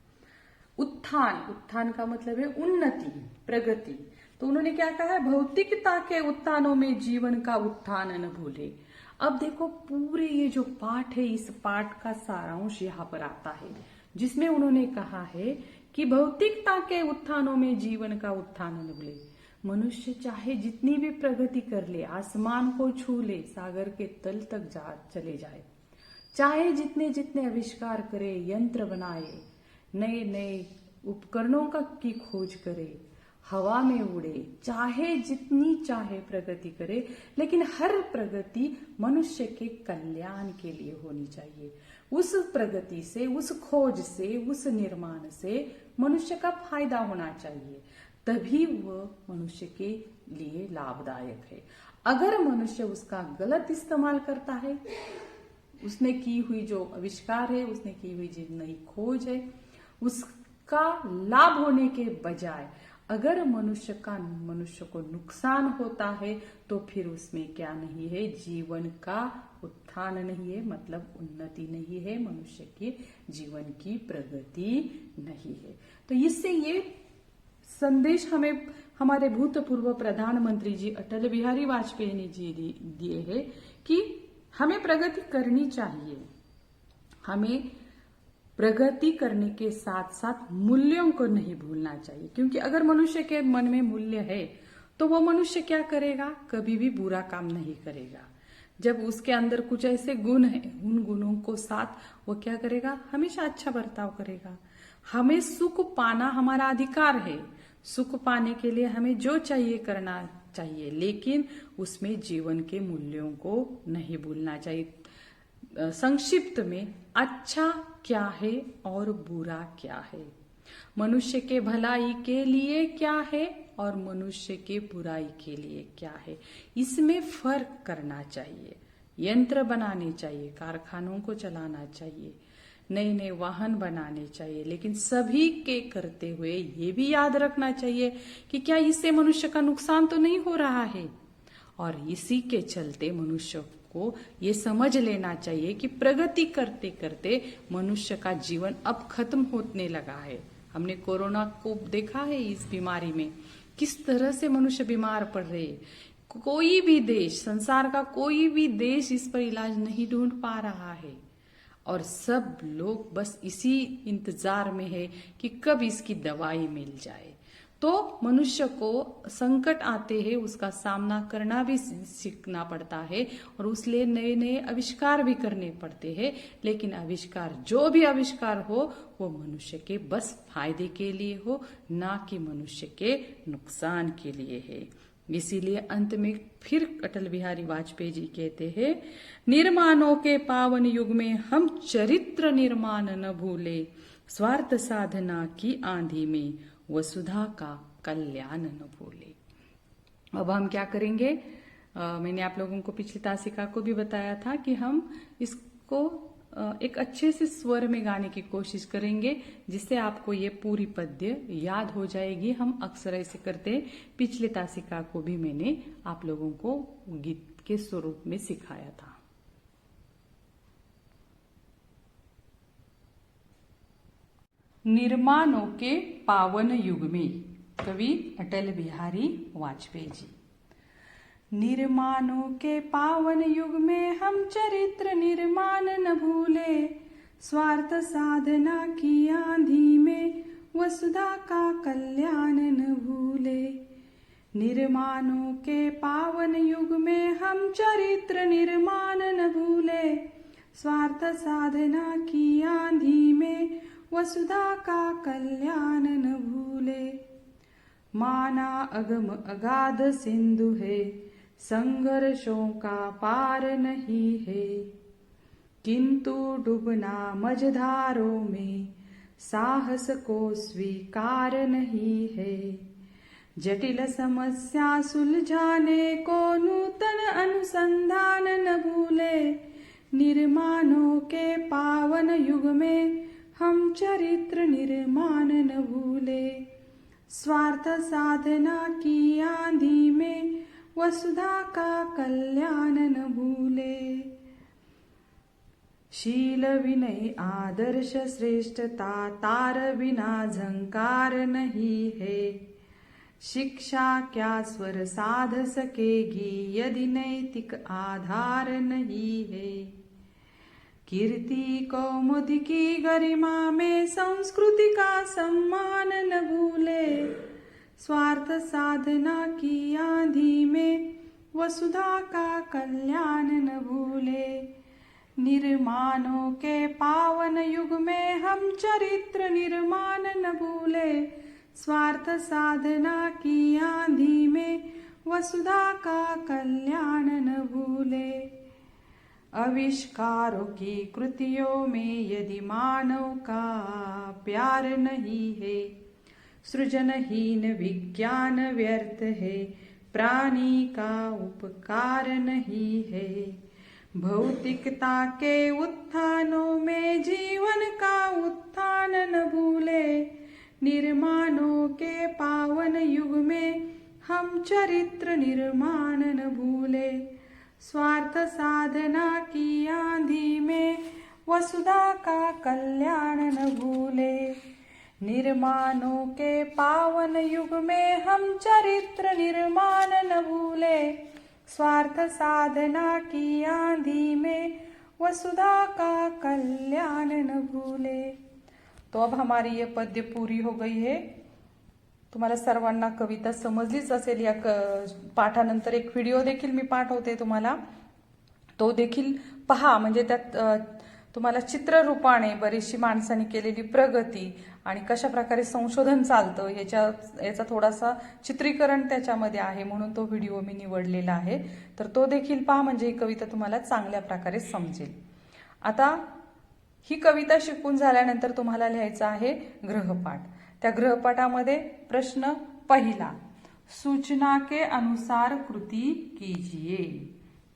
उत्थान का मतलब है उन्नति, प्रगति. तो उन्होंने क्या कहा है, भौतिकता के उत्थानों में जीवन का उत्थान न भूले. अब देखो पूरे ये जो पाठ है, इस पाठ का सारांश यहाँ पर आता है, जिसमें उन्होंने कहा है कि भौतिकता के उत्थानों में जीवन का उत्थान न भूले. मनुष्य चाहे जितनी भी प्रगति कर ले, आसमान को छू ले, सागर के तल तक चले जाए, चाहे जितने जितने आविष्कार करे, यंत्र बनाए, नए नए उपकरणों की खोज करे, हवा में उड़े, चाहे जितनी चाहे प्रगति करे, लेकिन हर प्रगति मनुष्य के कल्याण के लिए होनी चाहिए. उस प्रगति से, उस खोज से, उस निर्माण से मनुष्य का फायदा होना चाहिए, तभी वह मनुष्य के लिए लाभदायक है. अगर मनुष्य उसका गलत इस्तेमाल करता है, उसने की हुई जो आविष्कार है, उसने की हुई जो नई खोज है, उसका लाभ होने के बजाय अगर मनुष्य को नुकसान होता है तो फिर उसमें क्या नहीं है, जीवन का उत्थान नहीं है, मतलब उन्नति नहीं है, मनुष्य के जीवन की प्रगति नहीं है. तो इससे ये संदेश हमें हमारे भूतपूर्व प्रधानमंत्री जी अटल बिहारी वाजपेयी जी दिए हैं कि हमें प्रगति करनी चाहिए. हमें प्रगति करने के साथ साथ मूल्यों को नहीं भूलना चाहिए, क्योंकि अगर मनुष्य के मन में मूल्य है तो वो मनुष्य क्या करेगा, कभी भी बुरा काम नहीं करेगा. जब उसके अंदर कुछ ऐसे गुण है, उन गुणों को साथ वो क्या करेगा, हमेशा अच्छा बर्ताव करेगा। हमें सुख पाना हमारा अधिकार है। सुख पाने के लिए हमें जो चाहिए करना चाहिए, लेकिन उसमें जीवन के मूल्यों को नहीं भूलना चाहिए। संक्षिप्त में अच्छा क्या है और बुरा क्या है, मनुष्य के भलाई के लिए क्या है और मनुष्य के बुराई के लिए क्या है, इसमें फर्क करना चाहिए। यंत्र बनाने चाहिए, कारखानों को चलाना चाहिए, नए नए वाहन बनाने चाहिए, लेकिन सभी के करते हुए ये भी याद रखना चाहिए कि क्या इससे मनुष्य का नुकसान तो नहीं हो रहा है। और इसी के चलते मनुष्य को ये समझ लेना चाहिए कि प्रगति करते करते मनुष्य का जीवन अब खत्म होने लगा है। हमने कोरोना को देखा है, इस बीमारी में किस तरह से मनुष्य बीमार पड़ रहे हैं। कोई भी देश, संसार का कोई भी देश इस पर इलाज नहीं ढूंढ पा रहा है और सब लोग बस इसी इंतजार में है कि कब इसकी दवाई मिल जाए। तो मनुष्य को संकट आते हैं, उसका सामना करना भी सीखना पड़ता है और उसलिए नए नए आविष्कार भी करने पड़ते हैं। लेकिन आविष्कार, जो भी आविष्कार हो, वो मनुष्य के बस फायदे के लिए हो, ना कि मनुष्य के नुकसान के लिए है। इसीलिए अंत में फिर अटल बिहारी वाजपेयी जी कहते हैं, निर्माणों के पावन युग में हम चरित्र निर्माण न भूले, स्वार्थ साधना की आंधी में वसुधा का कल्याण न भूले। अब हम क्या करेंगे, मैंने आप लोगों को पिछली तासिका को भी बताया था कि हम इसको एक अच्छे से स्वर में गाने की कोशिश करेंगे, जिससे आपको ये पूरी पद्य याद हो जाएगी। हम अक्सर ऐसे करते, पिछले तासिका को भी मैंने आप लोगों को गीत के स्वरूप में सिखाया था। निर्माणों के पावन युग में, कवि अटल बिहारी वाजपेयी जी। निर्माणों के पावन युग में हम चरित्र निर्माण न भूले, स्वार्थ साधना की आंधी में वसुधा का कल्याण न भूले। निर्माणों के पावन युग में हम चरित्र निर्माण न भूले, स्वार्थ साधना की आंधी में वसुधा का कल्याण न भूले। माना अगम अगाध सिंधु है, संघर्षों का पार नहीं है, किंतु डूबना मझधारों में साहस को स्वीकार नहीं है। जटिल समस्या सुलझाने को नूतन अनुसंधान न भूले, निर्माणों के पावन युग में हम चरित्र निर्माण न भूले, स्वार्थ साधना की आंधी में वसुधा का कल्याण न भूले। शील विनय आदर्श श्रेष्ठता तार बिना झंकार नहीं है, शिक्षा क्या स्वर साध सकेगी यदि नैतिक आधार नहीं है। कीर्ति कौमुदी की गरिमा में संस्कृति का सम्मान न भूले, स्वार्थ साधना की आंधी में वसुधा का कल्याण न भूले। निर्माणों के पावन युग में हम चरित्र निर्माण न भूले, स्वार्थ साधना की आंधी में वसुधा का कल्याण न भूले। आविष्कारों की कृतियों में यदि मानव का प्यार नहीं है, सृजनहीन विज्ञान व्यर्थ है, प्राणी का उपकार नहीं है। भौतिकता के उत्थानों में जीवन का उत्थान न भूले, निर्माणों के पावन युग में हम चरित्र निर्माण न भूले, स्वार्थ साधना की आंधी में वसुधा का कल्याण न भूले। निर्माणों के पावन युग में हम चरित्र निर्माण न भूले, स्वार्थ साधना की आंधी में वसुधा का कल्याण न भूले। तो अब हमारी ये पद्य पूरी हो गई है। तुम्हाला सर्वांना कविता समजलीच असेल। या पाठानंतर एक व्हिडिओ देखील मी पाठवते तुम्हाला, तो देखील पहा. म्हणजे त्यात तुम्हाला चित्ररूपाने बरीचशी माणसांनी केलेली प्रगती आणि कशा प्रकारे संशोधन चालतं याचा थोडासा चित्रीकरण त्याच्यामध्ये आहे, म्हणून तो व्हिडिओ मी निवडलेला आहे. तर तो देखील पहा, म्हणजे ही कविता तुम्हाला चांगल्या प्रकारे समजेल. आता ही कविता शिकून झाल्यानंतर तुम्हाला लिहायचं आहे गृहपाठ. त्या गृहपाठामध्ये प्रश्न पहिला, सूचना के अनुसार कृति कीजिए.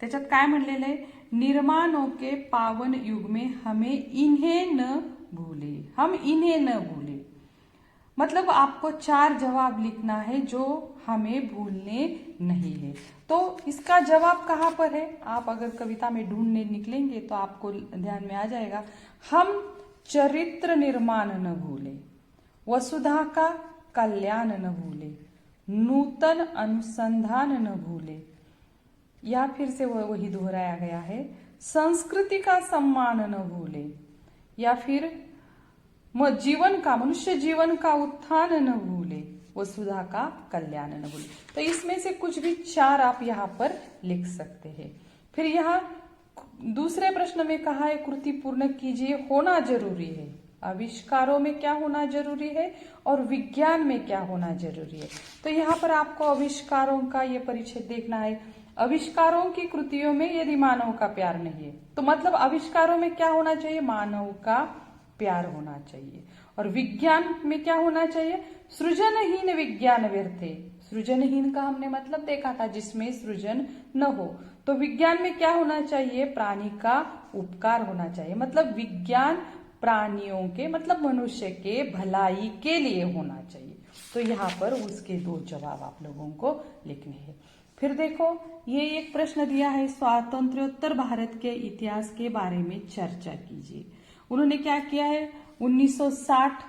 त्याच्यात काय म्हणलेलं आहे, निर्माणों के पावन युग में हमें इन्हें न भूले. हम इन्हें न भूले मतलब आपको 4 जवाब लिखना है जो हमें भूलने नहीं है. तो इसका जवाब कहाँ पर है, आप अगर कविता में ढूंढने निकलेंगे तो आपको ध्यान में आ जाएगा. हम चरित्र निर्माण न भूले, वसुधा का कल्याण न भूले, नूतन अनुसंधान न भूले, या फिर से वही दोहराया गया है, संस्कृति का सम्मान न भूले, या फिर मनुष्य जीवन का उत्थान न भूले, वसुधा का कल्याण न भूले. तो इसमें से कुछ भी 4 आप यहाँ पर लिख सकते हैं. फिर यहाँ दूसरे प्रश्न में कहा है कृति पूर्ण कीजिए, होना जरूरी है. आविष्कारों में क्या होना जरूरी है और विज्ञान में क्या होना जरूरी है. तो यहाँ पर आपको आविष्कारों का ये परिच्छेद देखना है. आविष्कारों की कृतियों में यदि मानव का प्यार नहीं है तो मतलब आविष्कारों में क्या होना चाहिए, मानव का प्यार होना चाहिए. और विज्ञान में क्या होना चाहिए, सृजनहीन विज्ञान व्यर्थे. सृजनहीन का हमने मतलब देखा था, जिसमें सृजन न हो. तो विज्ञान में क्या होना चाहिए, प्राणी का उपकार होना चाहिए. मतलब विज्ञान प्राणियों के मतलब मनुष्य के भलाई के लिए होना चाहिए. तो यहाँ पर उसके 2 जवाब आप लोगों को लिखने हैं. फिर देखो, ये एक प्रश्न दिया है, स्वातंत्र्योत्तर भारत के इतिहास के बारे में चर्चा कीजिए. उन्होंने क्या किया है, 1960,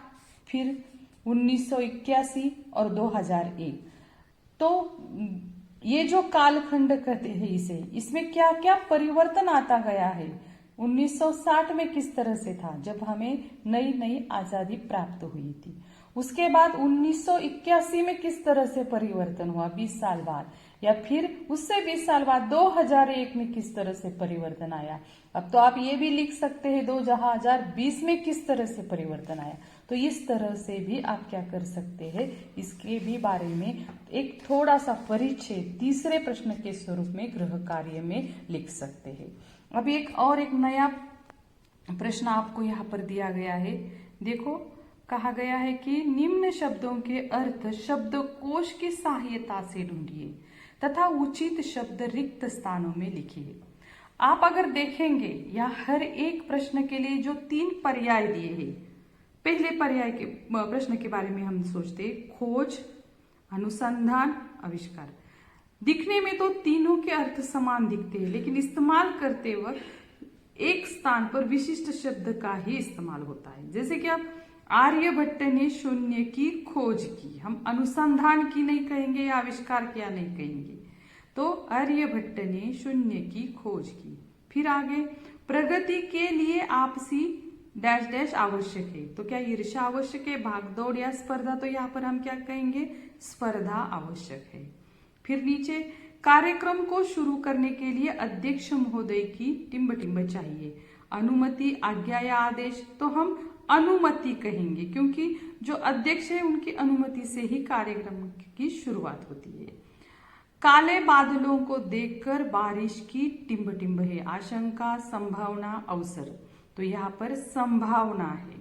फिर 1981 और 2001. तो ये जो कालखंड कहते हैं इसे, इसमें क्या क्या परिवर्तन आता गया है. 1960 में किस तरह से था, जब हमें नई नई आजादी प्राप्त हुई थी. उसके बाद 1981 में किस तरह से परिवर्तन हुआ 20 साल बाद, या फिर उससे 20 साल बाद 2001 में किस तरह से परिवर्तन आया. अब तो आप ये भी लिख सकते हैं 2020 में किस तरह से परिवर्तन आया. तो इस तरह से भी आप क्या कर सकते हैं, इसके भी बारे में एक थोड़ा सा परिच्छेद तीसरे प्रश्न के स्वरूप में गृह कार्य में लिख सकते हैं. अब एक नया प्रश्न आपको यहाँ पर दिया गया है. देखो, कहा गया है कि निम्न शब्दों के अर्थ शब्दकोश की सहायता से ढूंढिए तथा उचित शब्द रिक्त स्थानों में लिखिए. आप अगर देखेंगे या हर एक प्रश्न के लिए जो 3 पर्याय दिए हैं, पहले पर्याय के प्रश्न के बारे में हम सोचते हैं, खोज, अनुसंधान, आविष्कार. दिखने में तो तीनों के अर्थ समान दिखते हैं, लेकिन इस्तेमाल करते वक्त एक स्थान पर विशिष्ट शब्द का ही इस्तेमाल होता है. जैसे कि आप आर्यभट्ट ने शून्य की खोज की, हम अनुसंधान की नहीं कहेंगे या आविष्कार किया नहीं कहेंगे. तो आर्यभट्ट ने शून्य की खोज की. फिर आगे, प्रगति के लिए आपसी डैश डैश आवश्यक है. तो क्या ईर्ष्या आवश्यक है, भागदौड़ या स्पर्धा, तो यहाँ पर हम क्या कहेंगे, स्पर्धा आवश्यक है. फिर नीचे, कार्यक्रम को शुरू करने के लिए अध्यक्ष महोदय की टिम्ब टिम्ब चाहिए. अनुमति, आज्ञा या आदेश, तो हम अनुमति कहेंगे, क्योंकि जो अध्यक्ष है उनकी अनुमति से ही कार्यक्रम की शुरुआत होती है. काले बादलों को देखकर बारिश की टिम्ब टिम्ब है. आशंका, संभावना, अवसर, तो यहाँ पर संभावना है.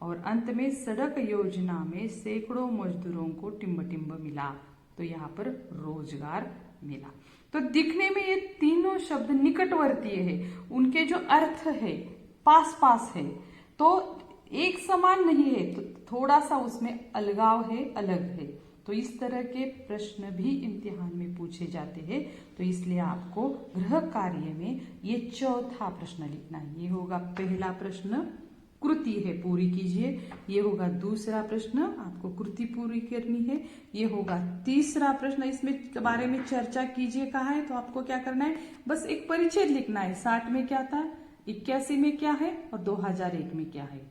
और अंत में, सड़क योजना में सैकड़ों मजदूरों को टिम्ब टिम्ब मिला, तो यहाँ पर रोजगार मिला. तो दिखने में ये तीनों शब्द निकटवर्तीय है, उनके जो अर्थ है पास पास है, तो एक समान नहीं है, तो थोड़ा सा उसमें अलगाव है, अलग है. तो इस तरह के प्रश्न भी इम्तिहान में पूछे जाते हैं. तो इसलिए आपको गृह कार्य में ये चौथा प्रश्न लिखना है. ये होगा पहला प्रश्न, कृति है पूरी कीजिए. ये होगा दूसरा प्रश्न, आपको कृति पूरी करनी है. ये होगा तीसरा प्रश्न, इसमें बारे में चर्चा कीजिए कहा है, तो आपको क्या करना है, बस एक परिच्छेद लिखना है. 60 में क्या था, 81 में क्या है और 2001 में क्या है.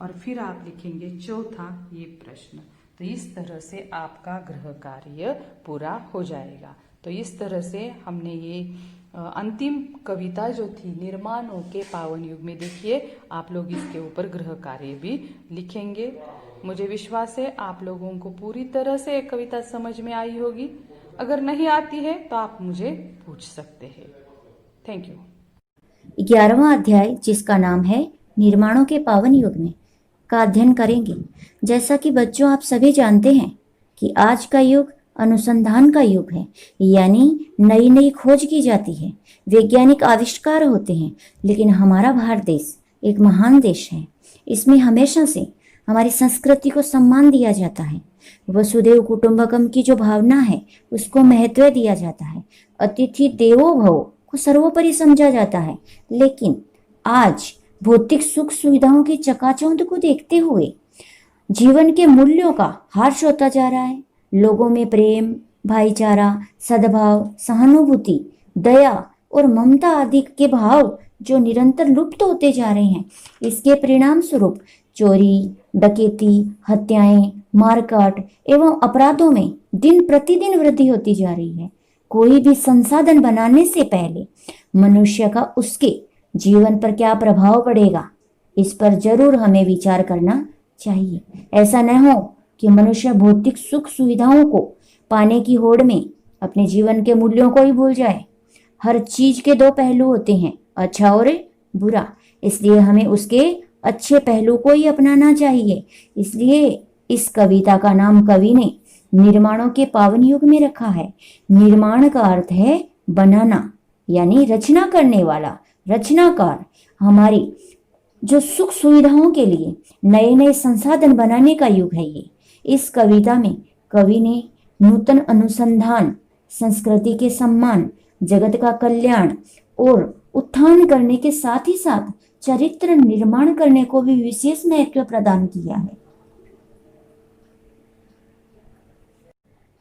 और फिर आप लिखेंगे चौथा ये प्रश्न. तो इस तरह से आपका गृह कार्य पूरा हो जाएगा. तो इस तरह से हमने ये अंतिम कविता जो थी निर्माणों के पावन युग में, देखिए आप लोग इसके ऊपर गृह कार्य भी लिखेंगे। मुझे विश्वास है आप लोगों को पूरी तरह से कविता समझ में आई होगी। अगर नहीं आती है तो आप मुझे पूछ सकते हैं। Thank you. 11वां अध्याय, जिसका नाम है निर्माणों के पावन युग में, का अध्ययन करेंगे। जैसा कि बच्चों आप सभी जानते हैं कि आज का युग अनुसंधान का युग है, यानी नई नई खोज की जाती है, वैज्ञानिक आविष्कार होते हैं। लेकिन हमारा भारत देश एक महान देश है। इसमें हमेशा से हमारी संस्कृति को सम्मान दिया जाता है। वसुदेव कुटुंबकम की जो भावना है उसको महत्व दिया जाता है। अतिथि देवो भव को सर्वोपरि समझा जाता है। लेकिन आज भौतिक सुख सुविधाओं की चकाचौंध को देखते हुए जीवन के मूल्यों का ह्रास होता जा रहा है। लोगों में प्रेम, भाईचारा, सद्भाव, सहानुभूति, दया और ममता आदि के भाव जो निरंतर लुप्त होते जा रहे हैं, इसके परिणाम स्वरूप चोरी, डकैती, हत्याएं, मारकाट एवं अपराधों में दिन प्रतिदिन वृद्धि होती जा रही है। कोई भी संसाधन बनाने से पहले मनुष्य का उसके जीवन पर क्या प्रभाव पड़ेगा, इस पर जरूर हमें विचार करना चाहिए। ऐसा न हो कि मनुष्य भौतिक सुख सुविधाओं को पाने की होड़ में अपने जीवन के मूल्यों को ही भूल जाए। हर चीज के दो पहलू होते हैं, अच्छा और बुरा, इसलिए हमें उसके अच्छे पहलू को ही अपनाना चाहिए। इसलिए इस कविता का नाम कवि ने निर्माणों के पावन युग में रखा है। निर्माण का अर्थ है बनाना, यानी रचना करने वाला, रचनाकार। हमारी जो सुख सुविधाओं के लिए नए नए संसाधन बनाने का युग है ये। इस कविता में कवि ने नूतन अनुसंधान, संस्कृति के सम्मान, जगत का कल्याण और उत्थान करने के साथ ही साथ चरित्र निर्माण करने को भी विशेष महत्व प्रदान किया है।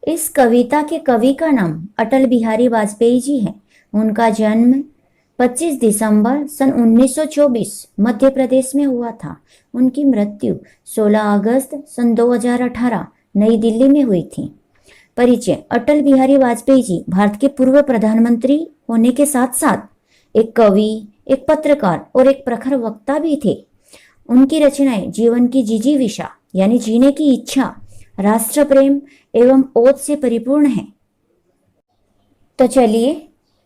इस कविता के कवि का नाम अटल बिहारी वाजपेयी जी है। उनका जन्म 25 दिसंबर सन 1924 मध्य प्रदेश में हुआ था। उनकी मृत्यु 16 अगस्त सन 2018 नई दिल्ली में हुई थी। परिचय: अटल बिहारी वाजपेयी जी भारत के पूर्व प्रधानमंत्री होने के साथ साथ एक कवि, एक पत्रकार और एक प्रखर वक्ता भी थे। उनकी रचनाएं जीवन की जिजीविषा यानी जीने की इच्छा, राष्ट्र प्रेम एवं ओज से परिपूर्ण है। तो चलिए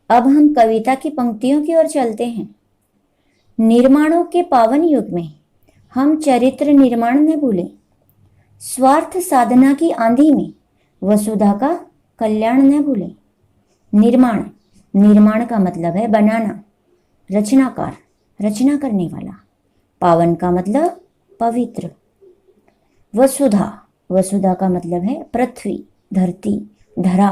अब हम कविता की पंक्तियों की ओर चलते हैं। निर्माणों के पावन युग में हम चरित्र निर्माण न भूलें। स्वार्थ साधना की आंधी में वसुधा का कल्याण न भूलें। निर्माण, निर्माण का मतलब है बनाना, रचनाकार, रचना करने वाला। पावन का मतलब पवित्र। वसुधा, वसुधा का मतलब है पृथ्वी, धरती, धरा।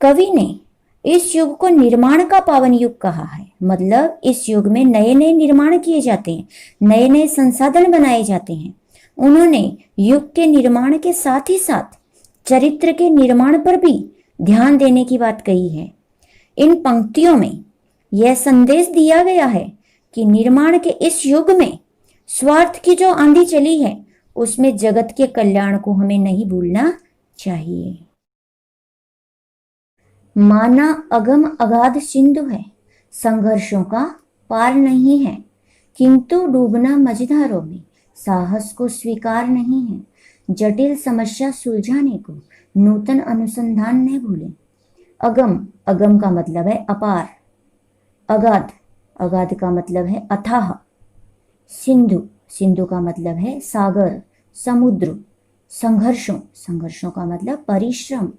कवि ने इस युग को निर्माण का पावन युग कहा है। मतलब इस युग में नए नए निर्माण किए जाते हैं, नए नए संसाधन बनाए जाते हैं। उन्होंने युग के निर्माण के साथ ही साथ चरित्र के निर्माण पर भी ध्यान देने की बात कही है। इन पंक्तियों में यह संदेश दिया गया है कि निर्माण के इस युग में स्वार्थ की जो आंधी चली है उसमें जगत के कल्याण को हमें नहीं भूलना चाहिए। माना अगम अगाध सिंधु है, संघर्षों का पार नहीं है, किंतु डूबना मझधारों में साहस को स्वीकार नहीं है। जटिल समस्या सुलझाने को नूतन अनुसंधान न भूलें। अगम, अगम का मतलब है अपार। अगाध, अगाध का मतलब है अथाह। सिंधु, सिंधु का मतलब है सागर, समुद्र। संघर्षों, संघर्षों का मतलब परिश्रम।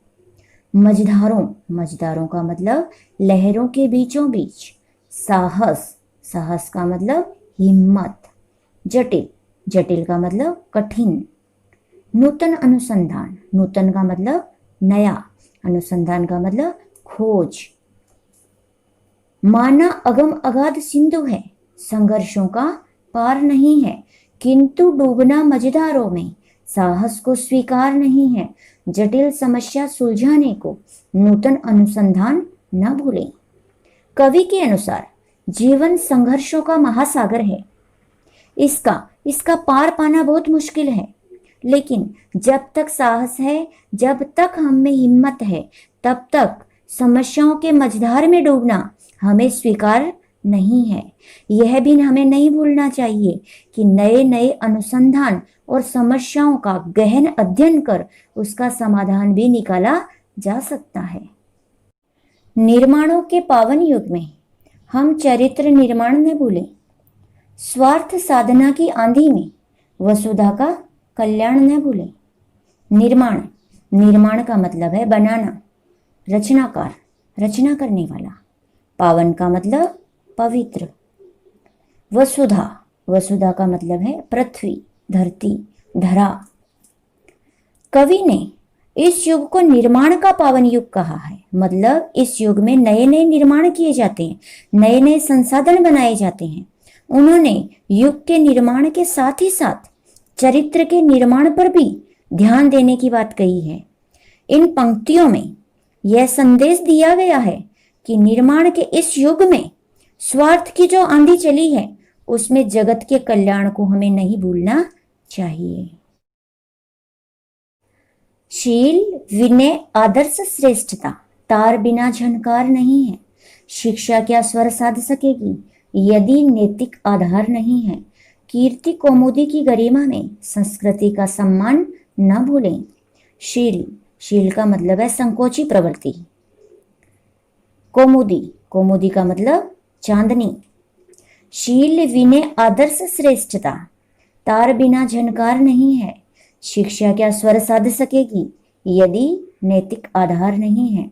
मझधारों, मझधारों का मतलब लहरों के बीचों बीच। साहस, साहस का मतलब हिम्मत। जटिल, जटिल का मतलब कठिन। नूतन अनुसंधान, नूतन का मतलब नया, अनुसंधान का मतलब खोज। माना अगम अगाध सिंधु है, संघर्षों का पार नहीं है, किंतु डूबना मझधारों में साहस को स्वीकार नहीं है। जटिल समस्या सुलझाने को नूतन अनुसंधान न भूलें। कवि के अनुसार जीवन संघर्षों का महासागर है। इसका पार पाना बहुत मुश्किल है, लेकिन जब तक साहस है, जब तक हम में हिम्मत है, तब तक समस्याओं के मझधार में डूबना हमें स्वीकार नहीं है। यह भी हमें नहीं भूलना चाहिए कि नए नए अनुसंधान और समस्याओं का गहन अध्ययन कर उसका समाधान भी निकाला जा सकता है। निर्माणों के पावन युग में हम चरित्र निर्माण न भूलें। स्वार्थ साधना की आंधी में वसुधा का कल्याण न भूलें। निर्माण, निर्माण का मतलब है बनाना, रचनाकार, रचना करने वाला। पावन का मतलब पवित्र। वसुधा, वसुधा का मतलब है पृथ्वी, धरती, धरा। कवि ने इस युग को निर्माण का पावन युग कहा है। मतलब इस युग में नए नए निर्माण किए जाते हैं, नए नए संसाधन बनाए जाते हैं। उन्होंने युग के निर्माण के साथ ही साथ चरित्र के निर्माण पर भी ध्यान देने की बात कही है। इन पंक्तियों में यह संदेश दिया गया है कि निर्माण के इस युग में स्वार्थ की जो आंधी चली है उसमें जगत के कल्याण को हमें नहीं भूलना चाहिए। शील, विनय, आदर्श, श्रेष्ठता तार बिना झनकार नहीं है। शिक्षा क्या स्वर साध सकेगी यदि नैतिक आधार नहीं है। कीर्ति कौमुदी की गरिमा में संस्कृति का सम्मान न भूलें। शील, शील का मतलब है संकोची प्रवृत्ति। कौमुदी, कौमुदी का मतलब चांदनी। शील, विनय, आदर्श, श्रेष्ठता तार बिना झनकार नहीं है। शिक्षा क्या स्वर साध सकेगी यदि नैतिक आधार नहीं है।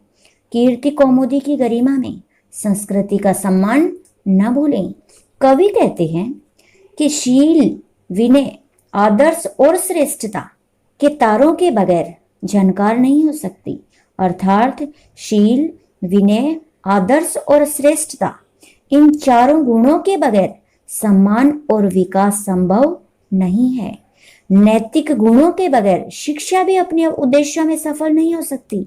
कीर्ति कौमुदी की गरिमा में संस्कृति का सम्मान न भूलें। कवि कहते हैं कि शील, विनय, आदर्श और श्रेष्ठता के तारों के बगैर झनकार नहीं हो सकती। अर्थात शील, विनय, आदर्श और श्रेष्ठता इन चारों गुणों के बगैर सम्मान और विकास संभव नहीं है। नैतिक गुणों के बगैर शिक्षा भी अपने उद्देश्य में सफल नहीं हो सकती।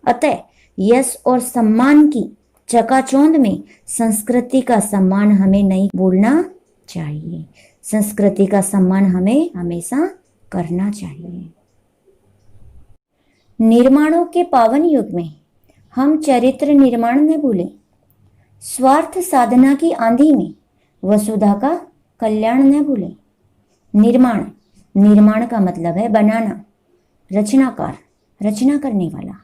अतः यश और सम्मान की चकाचौंध में संस्कृति का सम्मान हमें नहीं भूलना चाहिए। संस्कृति का सम्मान हमें हमेशा करना चाहिए। निर्माणों के पावन युग में हम चरित्र निर्माण न भूलें। स्वार्थ साधना की आंधी में वसुधा का कल्याण न भूलें। निर्माण, निर्माण का मतलब है बनाना, रचनाकार, रचना करने वाला।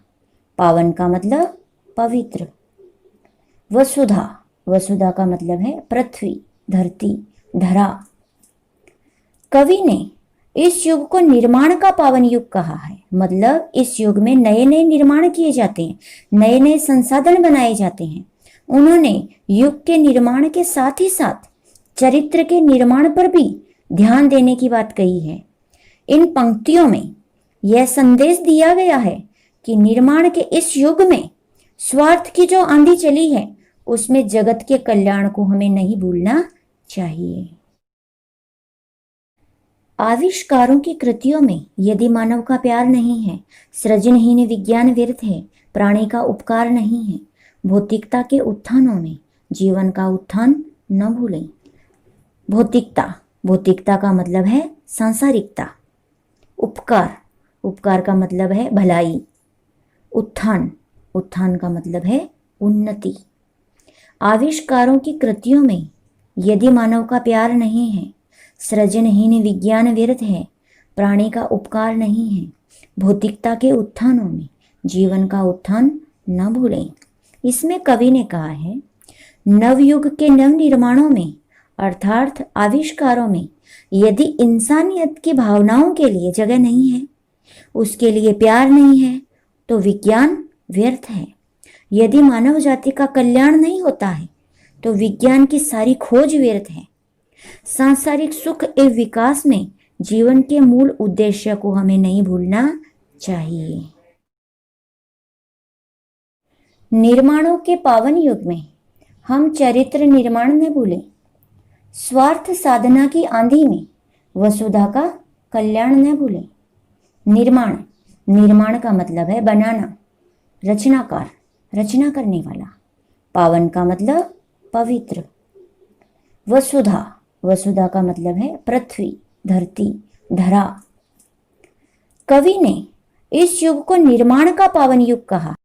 पावन का मतलब पवित्र। वसुधा, वसुधा का मतलब है पृथ्वी, धरती, धरा। कवि ने इस युग को निर्माण का पावन युग कहा है। मतलब इस युग में नए नए निर्माण किए जाते हैं, नए नए संसाधन बनाए जाते हैं। उन्होंने युग के निर्माण के साथ ही साथ चरित्र के निर्माण पर भी ध्यान देने की बात कही है। इन पंक्तियों में यह संदेश दिया गया है कि निर्माण के इस युग में स्वार्थ की जो आंधी चली है उसमें जगत के कल्याण को हमें नहीं भूलना चाहिए। आविष्कारों की कृतियों में यदि मानव का प्यार नहीं है, सृजनहीन विज्ञान व्यर्थ है, प्राणी का उपकार नहीं है। भौतिकता के उत्थानों में जीवन का उत्थान न भूलें। भौतिकता, भौतिकता का मतलब है सांसारिकता। उपकार, उपकार का मतलब है भलाई। उत्थान, उत्थान का मतलब है उन्नति। आविष्कारों की कृतियों में यदि मानव का प्यार नहीं है, सृजनहीन विज्ञान व्यर्थ है, प्राणी का उपकार नहीं है। भौतिकता के उत्थानों में जीवन का उत्थान न भूलें। इसमें कवि ने कहा है नवयुग के नव निर्माणों में अर्थात आविष्कारों में यदि इंसानियत की भावनाओं के लिए जगह नहीं है, उसके लिए प्यार नहीं है, तो विज्ञान व्यर्थ है। यदि मानव जाति का कल्याण नहीं होता है तो विज्ञान की सारी खोज व्यर्थ है। सांसारिक सुख एवं विकास में जीवन के मूल उद्देश्य को हमें नहीं भूलना चाहिए। निर्माणों के पावन युग में हम चरित्र निर्माण न भूलें। स्वार्थ साधना की आंधी में वसुधा का कल्याण न भूलें। निर्माण, निर्माण का मतलब है बनाना, रचनाकार, रचना करने वाला। पावन का मतलब पवित्र। वसुधा, वसुधा का मतलब है पृथ्वी, धरती, धरा। कवि ने इस युग को निर्माण का पावन युग कहा।